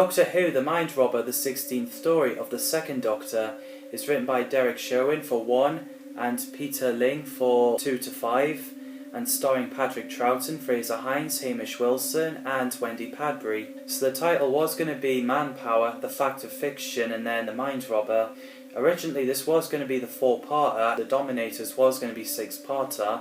Doctor Who The Mind Robber, the 16th story of the second Doctor, is written by Derek Sherwin for 1 and Peter Ling for 2 to 5, and starring Patrick Troughton, Fraser Hines, Hamish Wilson and Wendy Padbury. So the title was going to be Manpower, The Fact of Fiction, and then The Mind Robber. Originally this was going to be the 4-parter, The Dominators was going to be 6-parter,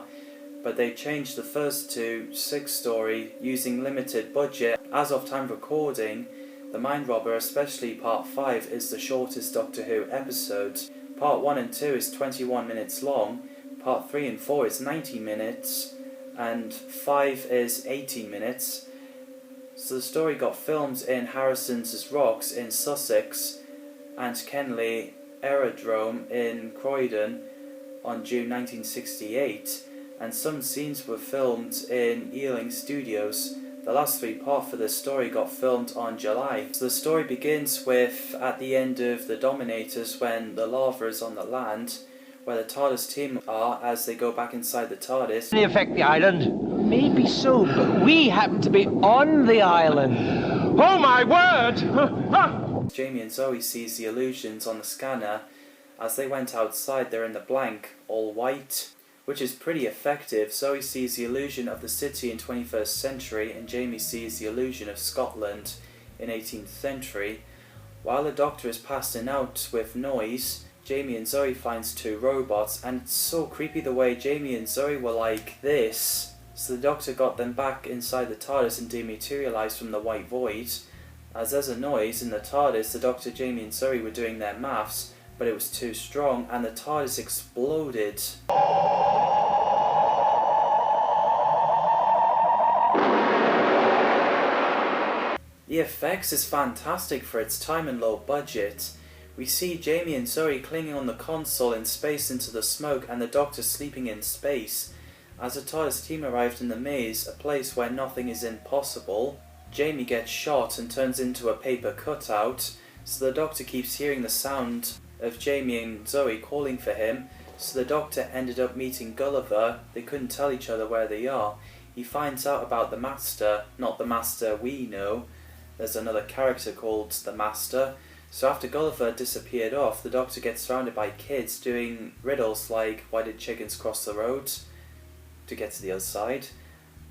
but they changed the first to 6-story using limited budget. As of time recording, The Mind Robber, especially Part 5, is the shortest Doctor Who episode. Part 1 and 2 is 21 minutes long, Part 3 and 4 is 90 minutes, and 5 is 18 minutes. So the story got filmed in Harrison's Rocks in Sussex and Kenley Aerodrome in Croydon on June 1968, and some scenes were filmed in Ealing Studios. The last 3 parts for this story got filmed on July. So the story begins with, at the end of The Dominators, when the lava is on the land, where the TARDIS team are as they go back inside the TARDIS. May affect the island? Maybe so, but we happen to be on the island. Oh my word! Jamie and Zoe sees the illusions on the scanner. As they went outside, they're in the blank, all white, which is pretty effective. Zoe sees the illusion of the city in 21st century, and Jamie sees the illusion of Scotland in 18th century. While the Doctor is passing out with noise, Jamie and Zoe finds 2 robots, and it's so creepy the way Jamie and Zoe were like this. So the Doctor got them back inside the TARDIS and dematerialised from the white void. As there's a noise in the TARDIS, the Doctor, Jamie and Zoe were doing their maths, but it was too strong and the TARDIS exploded. The effects is fantastic for its time and low budget. We see Jamie and Zoe clinging on the console in space into the smoke, and the Doctor sleeping in space. As the TARDIS team arrived in the maze, a place where nothing is impossible, Jamie gets shot and turns into a paper cutout, so the Doctor keeps hearing the sound of Jamie and Zoe calling for him. So the Doctor ended up meeting Gulliver. They couldn't tell each other where they are. He finds out about the Master, not the Master we know. There's another character called the Master. So after Gulliver disappeared off, the Doctor gets surrounded by kids doing riddles like, why did chickens cross the road to get to the other side?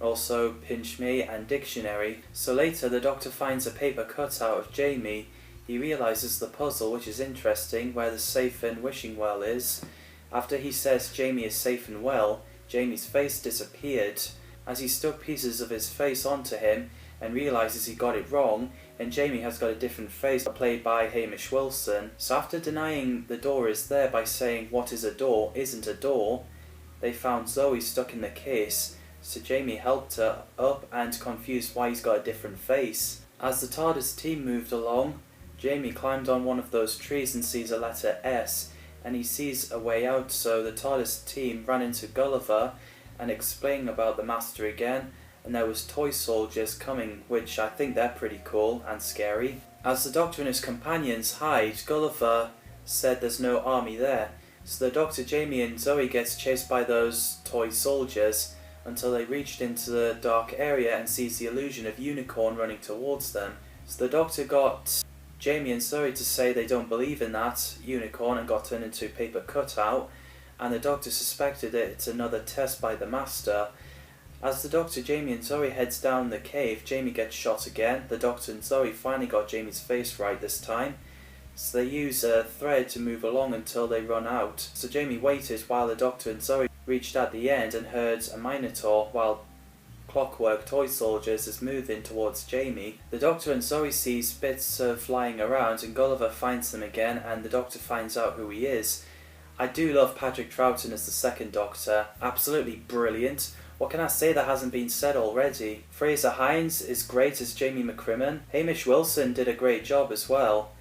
Also Pinch Me and Dictionary. So later the Doctor finds a paper cutout of Jamie. He realises the puzzle, which is interesting, where the safe and wishing well is. After he says Jamie is safe and well, Jamie's face disappeared. As he stuck pieces of his face onto him and realises he got it wrong, and Jamie has got a different face played by Hamish Wilson. So after denying the door is there by saying what is a door isn't a door, they found Zoe stuck in the case, so Jamie helped her up and confused why he's got a different face. As the TARDIS team moved along, Jamie climbed on one of those trees and sees a letter S, and he sees a way out, so the TARDIS team ran into Gulliver and explained about the Master again, and there was toy soldiers coming, which I think they're pretty cool and scary. As the Doctor and his companions hide, Gulliver said there's no army there, so the Doctor, Jamie and Zoe gets chased by those toy soldiers until they reached into the dark area and sees the illusion of Unicorn running towards them. So the Doctor got Jamie and Zoe to say they don't believe in that unicorn and got turned into a paper cutout, and the Doctor suspected it's another test by the Master. As the Doctor, Jamie and Zoe heads down the cave, Jamie gets shot again. The Doctor and Zoe finally got Jamie's face right this time, so they use a thread to move along until they run out. So Jamie waited while the Doctor and Zoe reached at the end and heard a Minotaur, while Clockwork Toy Soldiers is moving towards Jamie. The Doctor and Zoe sees bits of lying around, and Gulliver finds them again, and the Doctor finds out who he is. I do love Patrick Troughton as the second Doctor, absolutely brilliant. What can I say that hasn't been said already? Fraser Hines is great as Jamie McCrimmon. Hamish Wilson did a great job as well.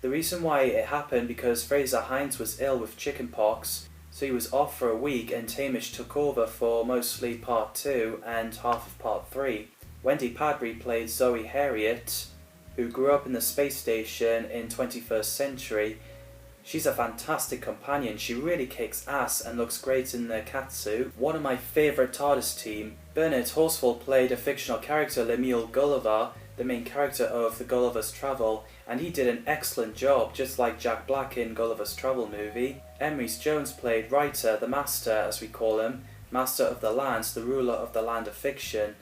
The reason why it happened because Fraser Hines was ill with chickenpox, so he was off for a week, and Hamish took over for mostly part 2 and half of part 3. Wendy Padbury played Zoe Harriet, who grew up in the space station in 21st century. She's a fantastic companion. She really kicks ass and looks great in the catsuit. One of my favourite TARDIS team. Bernard Horsfall played a fictional character, Lemuel Gulliver, the main character of the Gulliver's Travel, and he did an excellent job, just like Jack Black in Gulliver's Travel movie. M. Rhys Jones played Writer, the Master as we call him, Master of the Lands, the ruler of the land of fiction.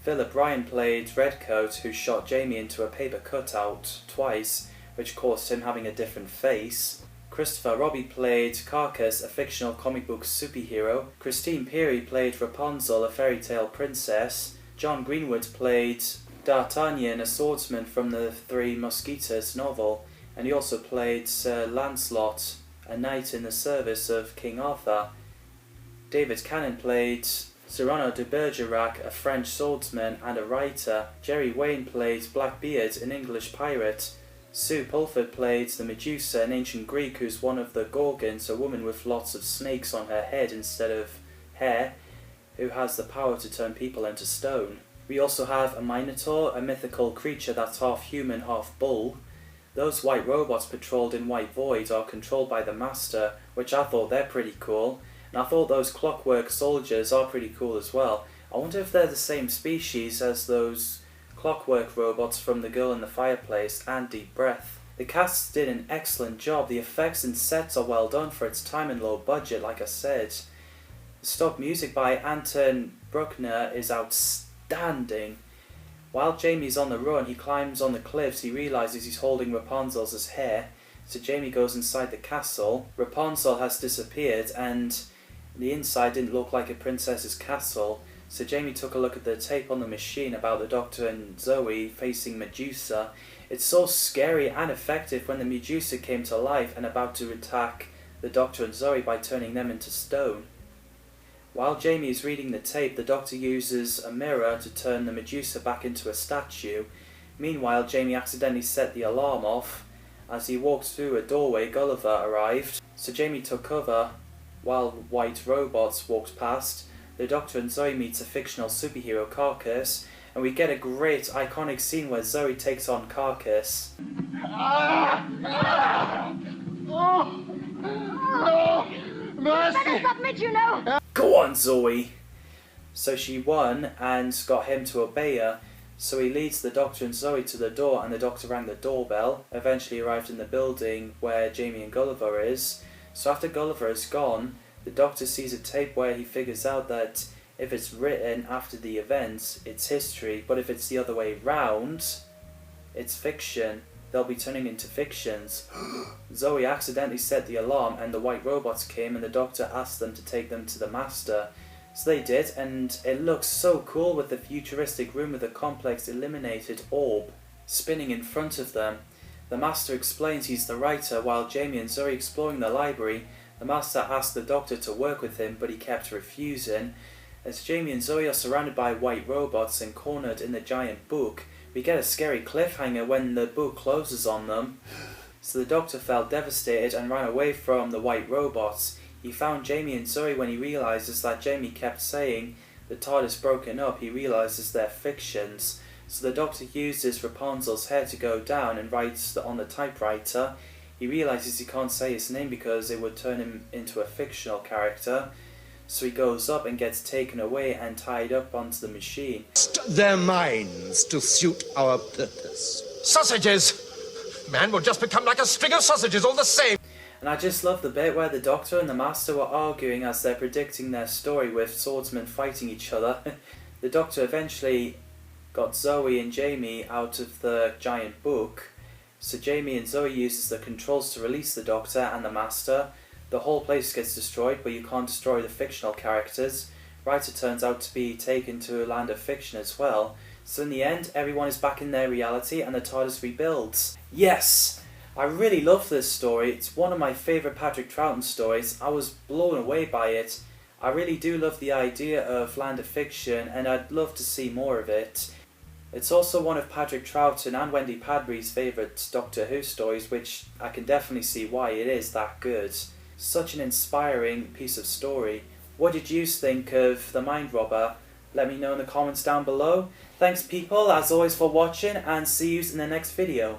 Philip Ryan played Redcoat, who shot Jamie into a paper cutout twice, which caused him having a different face. Christopher Robbie played Carcass, a fictional comic book superhero. Christine Peary played Rapunzel, a fairy tale princess. John Greenwood played D'Artagnan, a swordsman from the Three Musketeers novel, and he also played Sir Lancelot, a knight in the service of King Arthur. David Cannon played Cyrano de Bergerac, a French swordsman and a writer. Jerry Wayne played Blackbeard, an English pirate. Sue Pulford played the Medusa, an ancient Greek who's one of the Gorgons, a woman with lots of snakes on her head instead of hair, who has the power to turn people into stone. We also have a Minotaur, a mythical creature that's half human, half bull. Those white robots patrolled in White Void are controlled by the Master, which I thought they're pretty cool. And I thought those clockwork soldiers are pretty cool as well. I wonder if they're the same species as those clockwork robots from The Girl in the Fireplace and Deep Breath. The cast did an excellent job. The effects and sets are well done for its time and low budget, like I said. The stock music by Anton Bruckner is outstanding. While Jamie's on the run, he climbs on the cliffs. He realises he's holding Rapunzel's hair, so Jamie goes inside the castle. Rapunzel has disappeared, and the inside didn't look like a princess's castle, so Jamie took a look at the tape on the machine about the Doctor and Zoe facing Medusa. It's so scary and effective when the Medusa came to life and about to attack the Doctor and Zoe by turning them into stone. While Jamie is reading the tape, the Doctor uses a mirror to turn the Medusa back into a statue. Meanwhile, Jamie accidentally set the alarm off. As he walks through a doorway, Gulliver arrived, so Jamie took cover while white robots walked past. The Doctor and Zoe meets a fictional superhero, Carcass, and we get a great iconic scene where Zoe takes on Carcass. Mercy! Better submit, you know! Go on, Zoe! So she won and got him to obey her. So he leads the Doctor and Zoe to the door, and the Doctor rang the doorbell. Eventually arrived in the building where Jamie and Gulliver is. So after Gulliver is gone, the Doctor sees a tape where he figures out that if it's written after the events, it's history, but if it's the other way round, it's fiction. They'll be turning into fictions. Zoe accidentally set the alarm and the white robots came, and the Doctor asked them to take them to the Master. So they did, and it looks so cool with the futuristic room with a complex illuminated orb spinning in front of them. The Master explains he's the writer. While Jamie and Zoe exploring the library, the Master asked the Doctor to work with him, but he kept refusing. As Jamie and Zoe are surrounded by white robots and cornered in the giant book, we get a scary cliffhanger when the book closes on them. So the Doctor felt devastated and ran away from the white robots. He found Jamie and Zoe when he realises that Jamie kept saying the TARDIS broken up. He realises they're fictions. So the Doctor uses Rapunzel's hair to go down and writes on the typewriter. He realises he can't say his name because it would turn him into a fictional character. So he goes up and gets taken away and tied up onto the machine. Their minds to suit our purpose. Sausages! Man will just become like a string of sausages all the same. And I just love the bit where the Doctor and the Master were arguing as they're predicting their story with swordsmen fighting each other. The Doctor eventually got Zoe and Jamie out of the giant book. So Jamie and Zoe uses the controls to release the Doctor and the Master. The whole place gets destroyed, but you can't destroy the fictional characters. Writer turns out to be taken to a land of fiction as well. So in the end, everyone is back in their reality and the TARDIS rebuilds. Yes! I really love this story. It's one of my favourite Patrick Troughton stories. I was blown away by it. I really do love the idea of land of fiction, and I'd love to see more of it. It's also one of Patrick Troughton and Wendy Padbury's favourite Doctor Who stories, which I can definitely see why it is that good. Such an inspiring piece of story. What did you think of The Mind Robber? Let me know in the comments down below. Thanks people, as always, for watching, and see you in the next video.